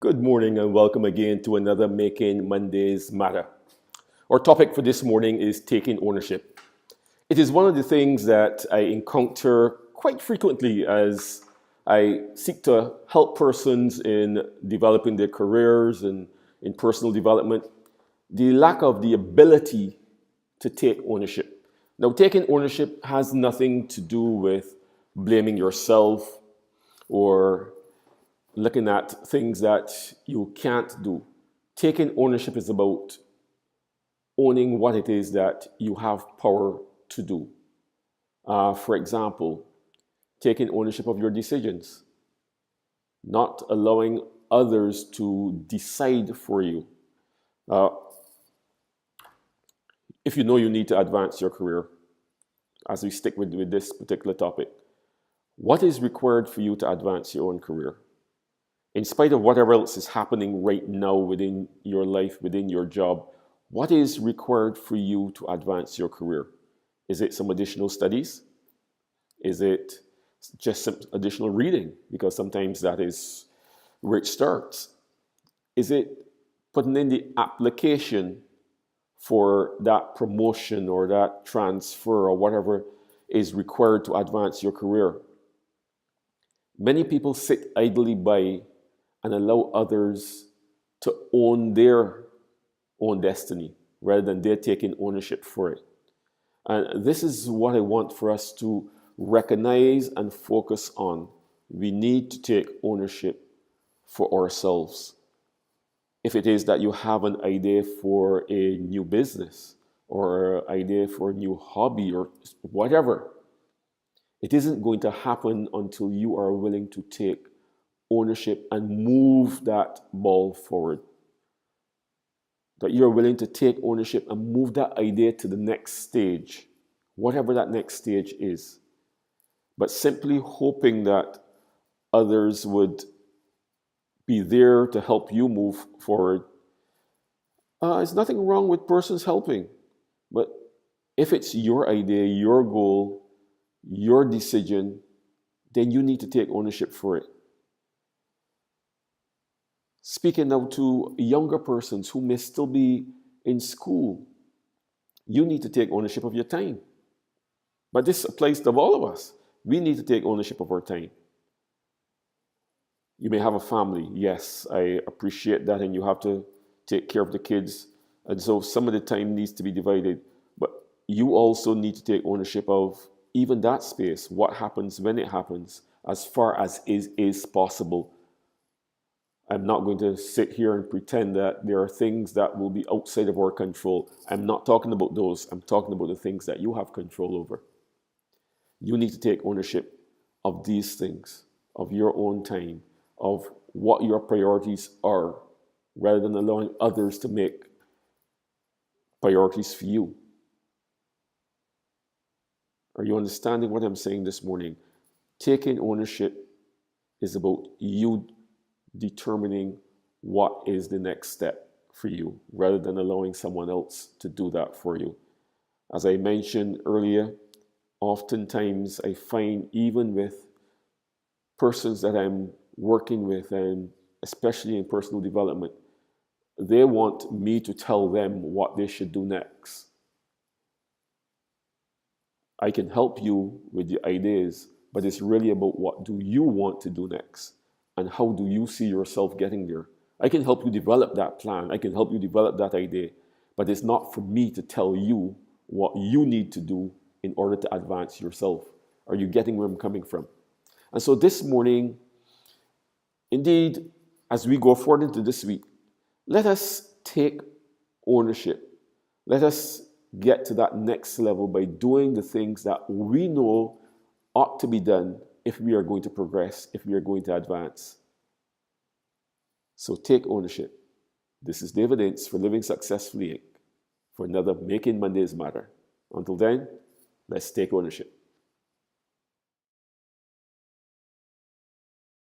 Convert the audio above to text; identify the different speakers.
Speaker 1: Good morning and welcome again to another Making Mondays Matter. Our topic for this morning is taking ownership. It is one of the things that I encounter quite frequently as I seek to help persons in developing their careers and in personal development. The lack of the ability to take ownership. Now, taking ownership has nothing to do with blaming yourself or looking at things that you can't do. Taking ownership is about owning what it is that you have power to do. For example, taking ownership of your decisions, not allowing others to decide for you. Uh, if you know you need to advance your career, as we stick with this particular topic, what is required for you to advance your own career? In spite of whatever else is happening right now within your life, within your job, what is required for you to advance your career? Is it some additional studies? Is it just some additional reading? Because sometimes that is where it starts. Is it putting in the application for that promotion or that transfer or whatever is required to advance your career? Many people sit idly by and allow others to own their own destiny rather than they're taking ownership for it. And this is what I want for us to recognize and focus on. We need to take ownership for ourselves. If it is that you have an idea for a new business or an idea for a new hobby or whatever, it isn't going to happen until you are willing to take ownership and move that ball forward. That you're willing to take ownership and move that idea to the next stage, whatever that next stage is. But simply hoping that others would be there to help you move forward. There's nothing wrong with persons helping. But if it's your idea, your goal, your decision, then you need to take ownership for it. Speaking now to younger persons who may still be in school, you need to take ownership of your time. But this applies to all of us. We need to take ownership of our time. You may have a family. Yes, I appreciate that, and you have to take care of the kids. And so some of the time needs to be divided. But you also need to take ownership of even that space, what happens when it happens, as far as is possible. I'm not going to sit here and pretend that there are things that will be outside of our control. I'm not talking about those. I'm talking about the things that you have control over. You need to take ownership of these things, of your own time, of what your priorities are, rather than allowing others to make priorities for you. Are you understanding what I'm saying this morning? Taking ownership is about you determining what is the next step for you rather than allowing someone else to do that for you. As I mentioned earlier, oftentimes I find even with persons that I'm working with, and especially in personal development, they want me to tell them what they should do next. I can help you with the ideas, but it's really about what do you want to do next and how do you see yourself getting there. I can help you develop that plan. I can help you develop that idea, but it's not for me to tell you what you need to do in order to advance yourself. Are you getting where I'm coming from? And so this morning, indeed, as we go forward into this week, let us take ownership. Let us get to that next level by doing the things that we know ought to be done if we are going to progress, if we are going to advance. So take ownership. This is David Ince for Living Successfully Inc. for another Making Mondays Matter. Until then, let's take ownership.